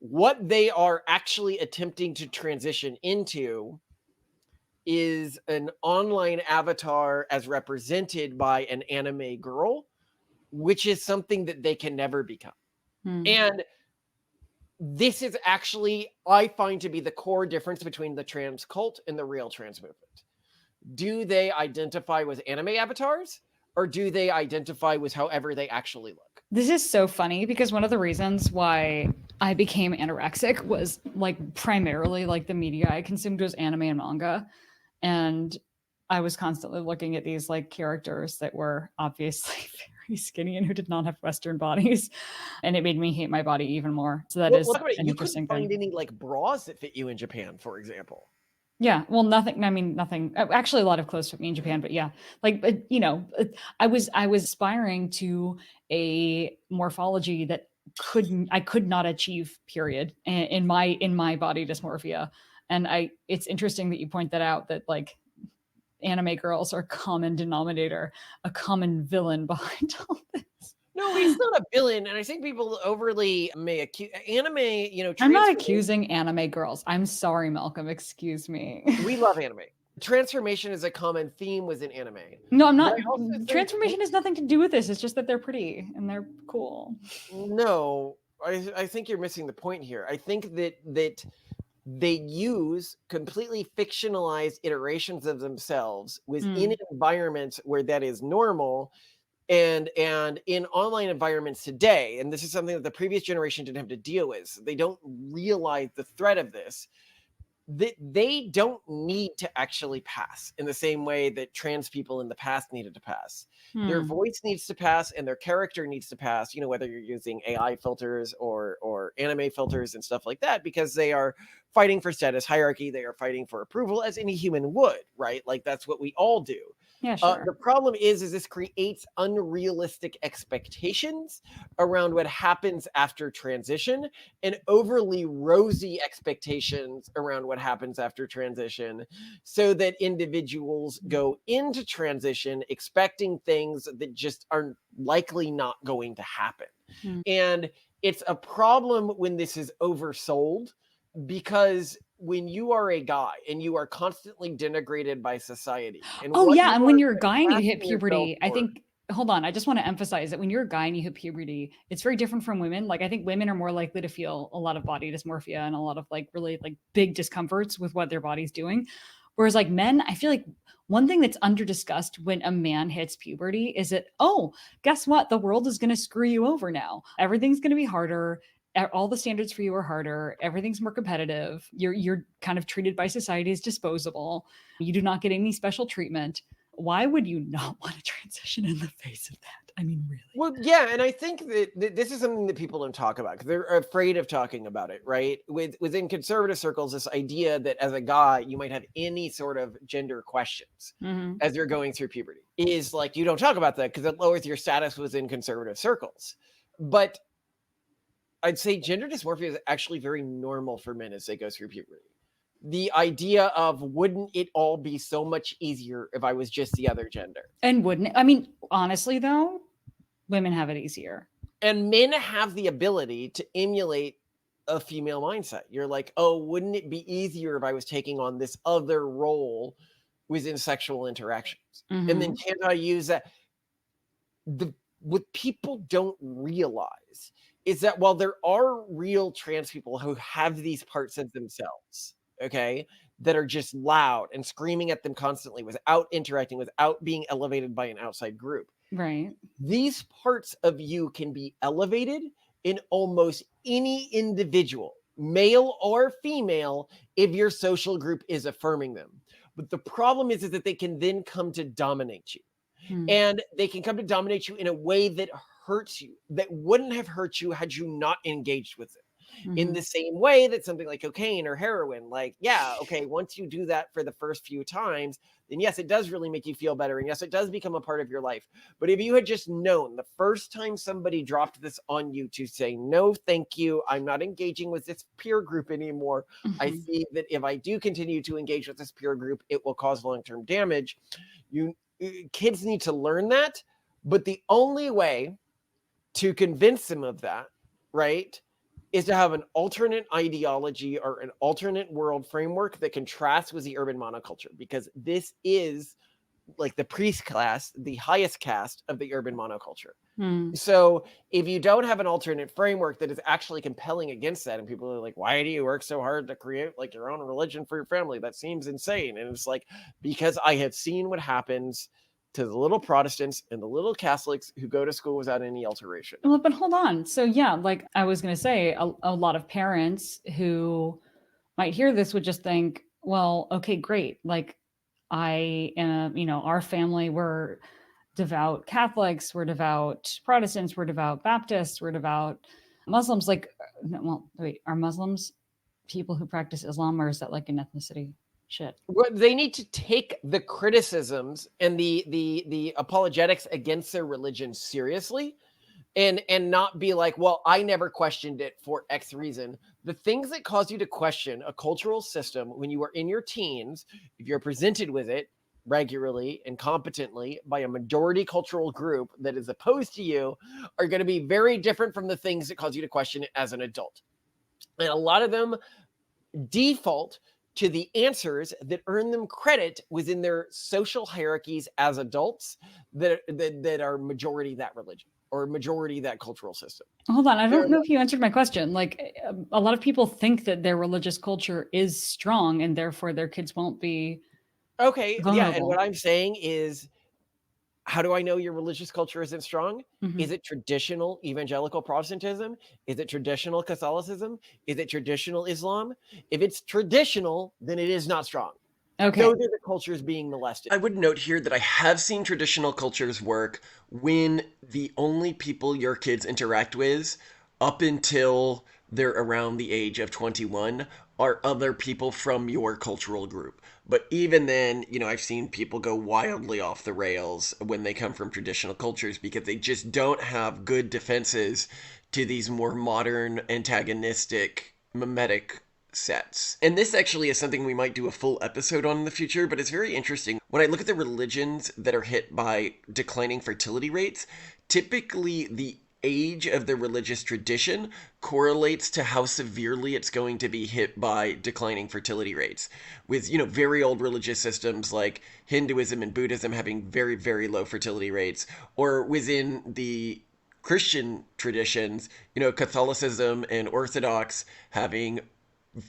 What they are actually attempting to transition into is an online avatar as represented by an anime girl, which is something that they can never become. And this is actually, I find, to be the core difference between the trans cult and the real trans movement. Do they identify with anime avatars, or do they identify with however they actually look? This is so funny because one of the reasons why I became anorexic was like primarily like the media I consumed was anime and manga. And I was constantly looking at these like characters that were obviously very skinny and who did not have Western bodies. And it made me hate my body even more. So that Well, is talk about it. an You couldn't interesting find thing. any like bras that fit you in Japan, for example. Yeah, well, nothing. I mean, nothing. Actually, a lot of clothes fit me in Japan, but yeah, like, but I was aspiring to a morphology that I could not achieve. Period. In my body dysmorphia, and it's interesting that you point that out. That like anime girls are a common denominator, a common villain behind all this. No, he's not a villain, and I think people overly may accuse anime. I'm not Transformation. accusing anime girls. I'm sorry, Malcolm. Excuse me. We love anime. Transformation is a common theme within anime. No, I'm But not. I also think Transformation has nothing to do with this. It's just that they're pretty and they're cool. no, I think you're missing the point here. I think that they use completely fictionalized iterations of themselves within environments where that is normal, and in online environments today, and this is something that the previous generation didn't have to deal with. They don't realize the threat of this. They don't need to actually pass in the same way that trans people in the past needed to pass. Their voice needs to pass and their character needs to pass, whether you're using AI filters or anime filters and stuff like that, because they are fighting for status hierarchy. They are fighting for approval as any human would, right? Like that's what we all do. Yeah, sure. The problem is this creates unrealistic expectations around what happens after transition and overly rosy expectations around what happens after transition, so that individuals go into transition expecting things that just are likely not going to happen. And it's a problem when this is oversold, because when you are a guy and you are constantly denigrated by society, and Oh what yeah, you and when are you're a guy and you hit attaching yourself puberty, I for- think hold on, I just want to emphasize that when you're a guy and you hit puberty, it's very different from women. Like I think women are more likely to feel a lot of body dysmorphia and a lot of like really like big discomforts with what their body's doing. Whereas like men, I feel like one thing that's under discussed when a man hits puberty is that, oh, guess what? The world is going to screw you over now. Everything's going to be harder. All the standards for you are harder. Everything's more competitive. You're kind of treated by society as disposable. You do not get any special treatment. Why would you not want to transition in the face of that? I mean, really? Well, yeah, and I think that this is something that people don't talk about because they're afraid of talking about it, right? Within conservative circles, this idea that as a guy you might have any sort of gender questions as you're going through puberty is like, you don't talk about that because it lowers your status within conservative circles. But I'd say gender dysmorphia is actually very normal for men as they go through puberty. The idea of, wouldn't it all be so much easier if I was just the other gender? And wouldn't it? I mean, honestly, though, women have it easier. And men have the ability to emulate a female mindset. You're like, oh, wouldn't it be easier if I was taking on this other role within sexual interactions? And then can't I use that? What people don't realize is that while there are real trans people who have these parts of themselves, okay, that are just loud and screaming at them constantly without interacting, without being elevated by an outside group, Right. these parts of you can be elevated in almost any individual, male or female, if your social group is affirming them. But the problem is that they can then come to dominate you. And they can come to dominate you in a way that hurts you, that wouldn't have hurt you had you not engaged with it. In the same way that something like cocaine or heroin, like, yeah, okay, once you do that for the first few times, then yes, it does really make you feel better. And yes, it does become a part of your life. But if you had just known the first time somebody dropped this on you to say, no, thank you, I'm not engaging with this peer group anymore. I see that if I do continue to engage with this peer group, it will cause long-term damage. Kids need to learn that. But the only way to convince them of that, right, is to have an alternate ideology or an alternate world framework that contrasts with the urban monoculture, because this is like the priest class, the highest caste of the urban monoculture. So if you don't have an alternate framework that is actually compelling against that, and people are like, why do you work so hard to create like your own religion for your family? That seems insane. And it's like, because I have seen what happens to the little Protestants and the little Catholics who go to school without any alteration. Well, but hold on. So yeah, like I was going to say, a lot of parents who might hear this would just think, well, okay, great. Like I am, our family, we're devout Catholics, we're devout Protestants, we're devout Baptists, we're devout Muslims. Like, well, wait, are Muslims people who practice Islam, or is that like an ethnicity shit? They need to take the criticisms and the apologetics against their religion seriously, and not be like, well, I never questioned it for X reason. The things that cause you to question a cultural system when you are in your teens, if you're presented with it regularly and competently by a majority cultural group that is opposed to you, are going to be very different from the things that cause you to question it as an adult. And a lot of them default to the answers that earn them credit within their social hierarchies as adults that are majority that religion or majority that cultural system. Hold on, I don't know if you answered my question. Like, a lot of people think that their religious culture is strong and therefore their kids won't be okay. vulnerable. Yeah, and what I'm saying is, how do I know your religious culture isn't strong? Mhm. Is it traditional evangelical Protestantism? Is it traditional Catholicism? Is it traditional Islam? If it's traditional, then it is not strong. Okay. Those are the cultures being molested. I would note here that I have seen traditional cultures work when the only people your kids interact with up until they're around the age of 21 are other people from your cultural group. But even then, I've seen people go wildly off the rails when they come from traditional cultures because they just don't have good defenses to these more modern, antagonistic, memetic sets. And this actually is something we might do a full episode on in the future, but it's very interesting. When I look at the religions that are hit by declining fertility rates, typically the age of the religious tradition correlates to how severely it's going to be hit by declining fertility rates. With, very old religious systems like Hinduism and Buddhism having very, very low fertility rates, or within the Christian traditions, Catholicism and Orthodox having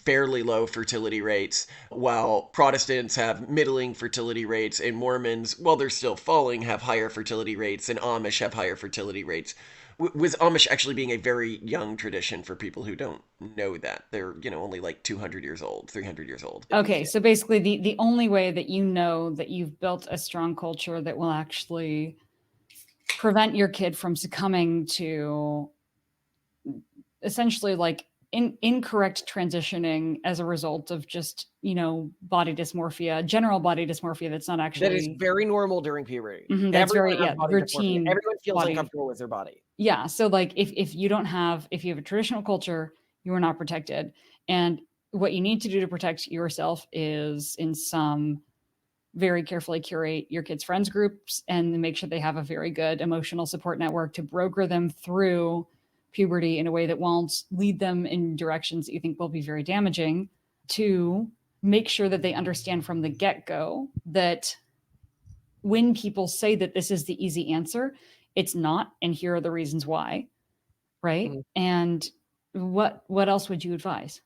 fairly low fertility rates, while Protestants have middling fertility rates, and Mormons, while they're still falling, have higher fertility rates, and Amish have higher fertility rates. With Amish actually being a very young tradition for people who don't know that. They're, only like 200 years old, 300 years old. Okay, so basically the only way that you know that you've built a strong culture that will actually prevent your kid from succumbing to essentially like incorrect transitioning as a result of just, body dysmorphia, general body dysmorphia that's not actually... That is very normal during puberty. That's Everyone very, has body routine. dysmorphia. Everyone feels body. uncomfortable with their body. Yeah, so like if you have a traditional culture, you are not protected. And what you need to do to protect yourself is in some very carefully curate your kids' friends groups and make sure they have a very good emotional support network to broker them through puberty in a way that won't lead them in directions that you think will be very damaging, to make sure that they understand from the get-go that when people say that this is the easy answer, it's not, and here are the reasons why, right? Mhm. And what else would you advise?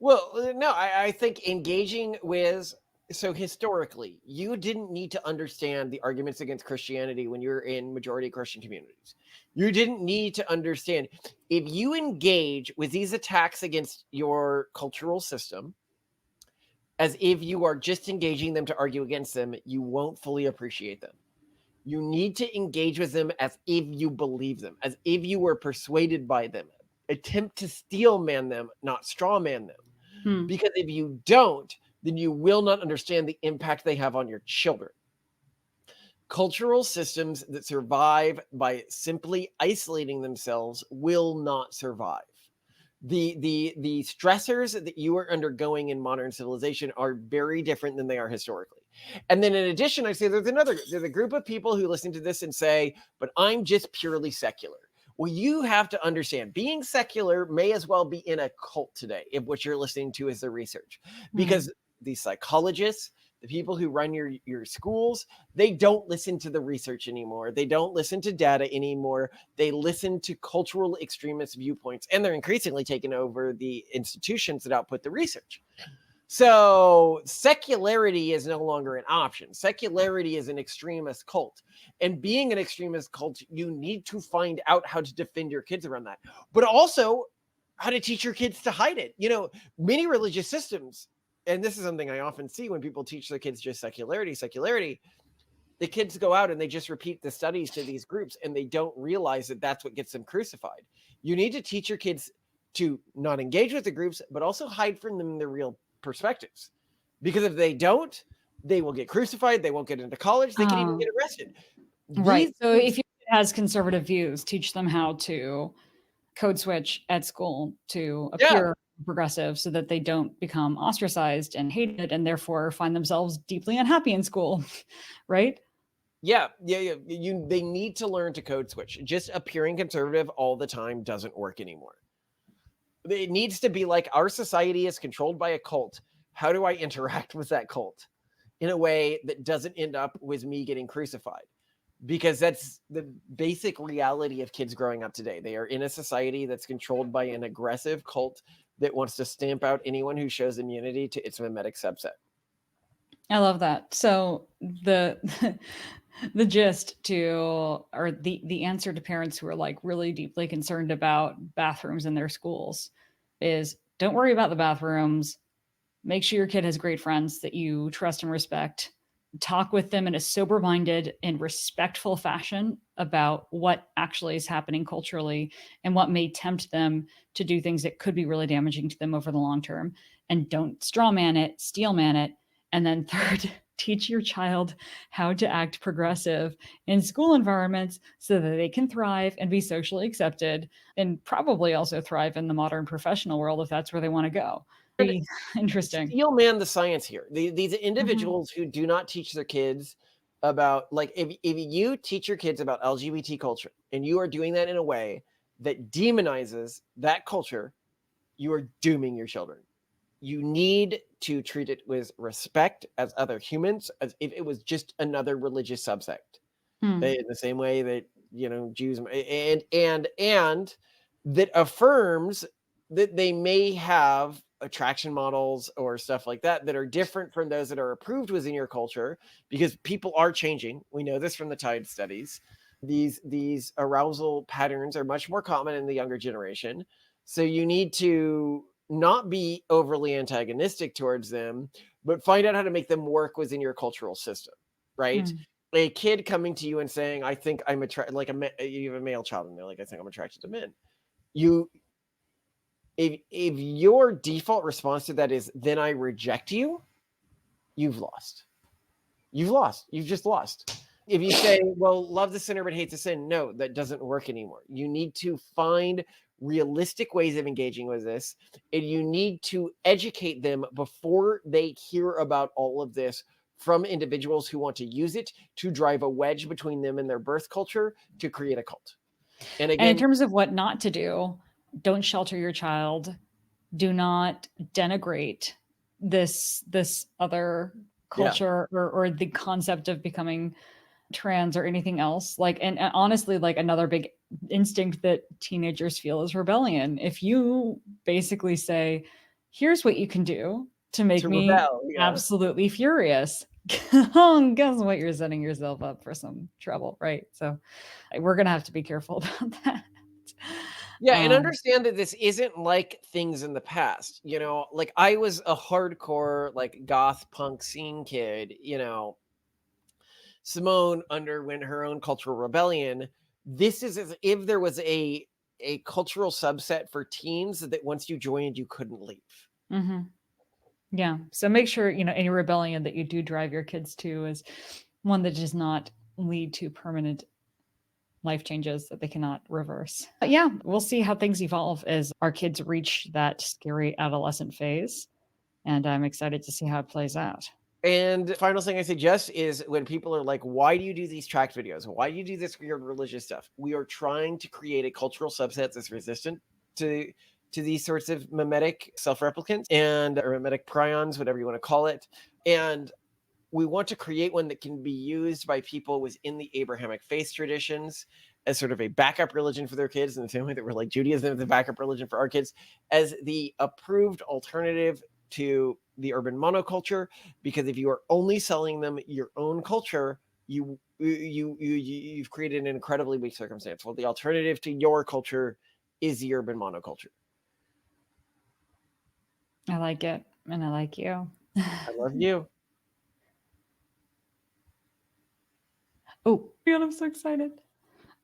Well, no, I think engaging with, so historically, you didn't need to understand the arguments against Christianity when you're in majority Christian communities. You didn't need to understand. If you engage with these attacks against your cultural system as if you are just engaging them to argue against them, you won't fully appreciate them. You need to engage with them as if you believe them, as if you were persuaded by them. Attempt to steel man them, not straw man them. Because if you don't, then you will not understand the impact they have on your children. Cultural systems that survive by simply isolating themselves will not survive. The stressors that you are undergoing in modern civilization are very different than they are historically. And then in addition, I say there's a group of people who listen to this and say, but I'm just purely secular. Well, you have to understand, being secular may as well be in a cult today if what you're listening to is the research. Because the psychologists, the people who run your schools, they don't listen to the research anymore. They don't listen to data anymore. They listen to cultural extremist viewpoints, and they're increasingly taking over the institutions that output the research. So secularity is no longer an option. Secularity is an extremist cult. And being an extremist cult, you need to find out how to defend your kids around that, but also how to teach your kids to hide it. Many religious systems, and this is something I often see when people teach their kids just secularity, The kids go out and they just repeat the studies to these groups, and they don't realize that that's what gets them crucified. You need to teach your kids to not engage with the groups, but also hide from them their real perspectives. Because if they don't, they will get crucified. They won't get into college. They can even get arrested. Right. These So kids, if your kid has conservative views, teach them how to code switch at school to yeah, appear progressive so that they don't become ostracized and hated and therefore find themselves deeply unhappy in school. Right? yeah. They need to learn to code switch. Just appearing conservative all the time doesn't work anymore. It needs to be like, our society is controlled by a cult. How do I interact with that cult in a way that doesn't end up with me getting crucified? Because that's the basic reality of kids growing up today. They are in a society that's controlled by an aggressive cult that wants to stamp out anyone who shows immunity to its memetic subset. I love that. So the the gist to, or the answer to parents who are like really deeply concerned about bathrooms in their schools is, don't worry about the bathrooms. Make sure your kid has great friends that you trust and respect. Talk with them in a sober minded and respectful fashion about what actually is happening culturally and what may tempt them to do things that could be really damaging to them over the long term. And don't strawman it, steelman it. And then, third, teach your child how to act progressive in school environments so that they can thrive and be socially accepted, and probably also thrive in the modern professional world if that's where they want to go. Very interesting. Steel man the science here. These Mhm. individuals who do not teach their kids about, like, if you teach your kids about LGBT culture and you are doing that in a way that demonizes that culture, you are dooming your children. You need to treat it with respect as other humans, as if it was just another religious subsect. Hmm. In the same way that, Jews, and that affirms that they may have attraction models or stuff like that that are different from those that are approved within your culture, because people are changing. We know this from the Tide studies. These arousal patterns are much more common in the younger generation. So you need to not be overly antagonistic towards them, but find out how to make them work within your cultural system, right? Hmm. A kid coming to you and saying, "I think I'm attracted," like you have a male child and they're like, "I think I'm attracted to men." You, if your default response to that is, "Then I reject you," you've lost. You've lost. You've just lost. If you say, "Well, love the sinner but hate the sin," no, that doesn't work anymore. You need to find realistic ways of engaging with this, and you need to educate them before they hear about all of this from individuals who want to use it to drive a wedge between them and their birth culture to create a cult. And And in again, terms of what not to do, don't shelter your child. Do not denigrate this other yeah, culture, or the concept of becoming trans or anything else. Like, and honestly, like, another big instinct that teenagers feel is rebellion. If you basically say, here's what you can do to make to me rebel, yeah. absolutely furious, guess what, you're setting yourself up for some trouble, right? So we're gonna have to be careful about that. Yeah, and um understand that this isn't like things in the past. Like, I was a hardcore, like, goth punk scene kid. Simone underwent her own cultural rebellion. This is as if there was a cultural subset for teens that once you joined, you couldn't leave. mhm. Yeah. So make sure, any rebellion that you do drive your kids to is one that does not lead to permanent life changes that they cannot reverse. But yeah, we'll see how things evolve as our kids reach that scary adolescent phase. And I'm excited to see how it plays out. And final thing I suggest is, when people are like, "Why do you do these tract videos? Why do you do this weird religious stuff?" We are trying to create a cultural subset that's resistant to these sorts of memetic self-replicants, and or memetic prions, whatever you want to call it. And we want to create one that can be used by people within the Abrahamic faith traditions as sort of a backup religion for their kids, in the same way that we're like Judaism is the backup religion for our kids, as the approved alternative to the urban monoculture. Because if you are only selling them your own culture, you've created an incredibly weak circumstance. Well, the alternative to your culture is the urban monoculture. I like it. And I like you. I love you. Oh, God, I'm so excited.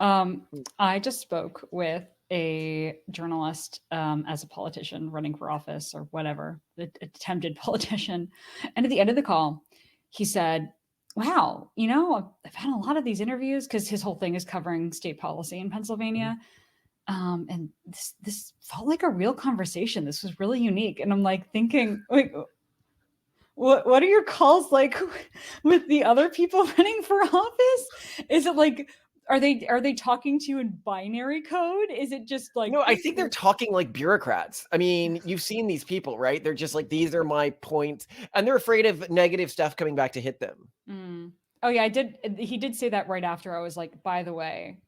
I just spoke with a journalist as a politician running for office or whatever, attempted politician. And at the end of the call, he said, wow, I've had a lot of these interviews because his whole thing is covering state policy in Pennsylvania. And this felt like a real conversation. This was really unique. And I'm like thinking, like, what are your calls like with the other people running for office? Is it like, are they talking to you in binary code? Is it just like, No, I think they're talking like bureaucrats. I mean, you've seen these people, right? They're just like, these are my points, and they're afraid of negative stuff coming back to hit them. Oh yeah, he did say that right after. I was like, by the way,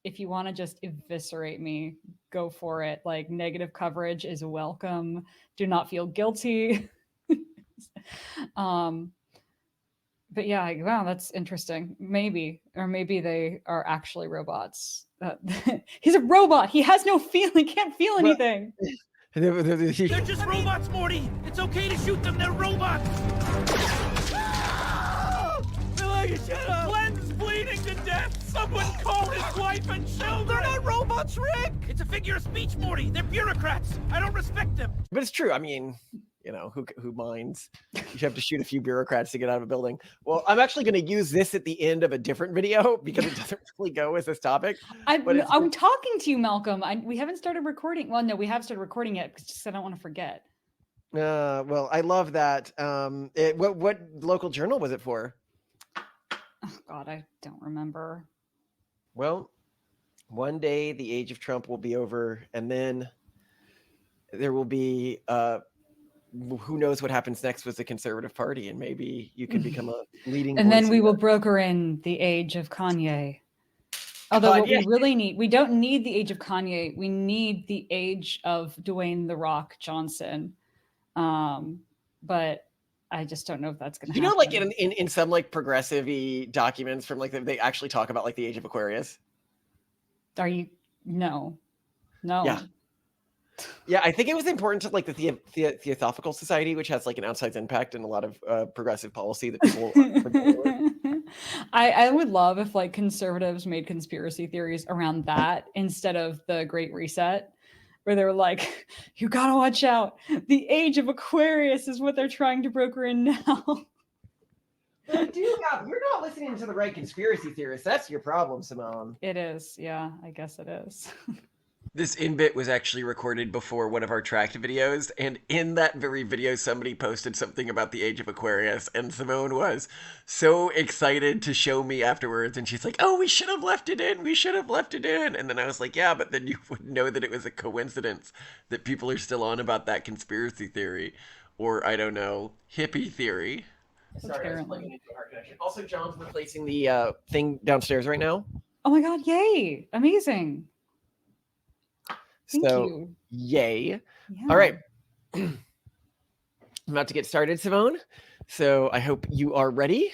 if you want to just eviscerate me, go for it. Like, negative coverage is welcome. Do not feel guilty. But yeah, wow, that's interesting. Maybe they are actually robots. He's a robot. He has no feeling. Can't feel anything. They're just robots, Morty. It's okay to shoot them. They're robots. Shut up. Glenn's bleeding to death. Someone call his wife and children. They're not robots, Rick. It's a figure of speech, Morty. They're bureaucrats. I don't respect them. But it's true. I mean, who minds? You have to shoot a few bureaucrats to get out of a building. Well, I'm actually going to use this at the end of a different video because it doesn't really go with this topic. I'm talking to you, Malcolm. We haven't started recording. Well, no, we have started recording it because I don't want to forget. Well, I love that. What local journal was it for? Oh, God, I don't remember. Well, one day the age of Trump will be over, and then there will be who knows what happens next with the Conservative Party, and maybe you could become a leading. And then we will broker in the age of Kanye. Although what we really need, we don't need the age of Kanye. We need the age of Dwayne "The Rock" Johnson. But I just don't know if that's going to happen. Like in some like progressive-y documents from like they actually talk about like the age of Aquarius. Are you? No. Yeah, I think it was important to like the Theosophical Society, which has like an outsized impact in a lot of progressive policy that people. I would love if like conservatives made conspiracy theories around that instead of the Great Reset, where they're like, you gotta watch out. The age of Aquarius is what they're trying to broker in now. You're not listening to the right conspiracy theorists. That's your problem, Simone. It is. Yeah, I guess it is. This in-bit was actually recorded before one of our tracked videos, and in that very video somebody posted something about the age of Aquarius, and Simone was so excited to show me afterwards, and she's like, oh, we should have left it in, and then I was like, yeah, but then you would know that it was a coincidence that people are still on about that conspiracy theory, or, I don't know, hippie theory. Sorry, I was plugging into a hard connection. Also, John's replacing the thing downstairs right now. Oh my God, yay, amazing. Thank you. Yay. Yeah. All right. I'm about to get started, Simone. So I hope you are ready.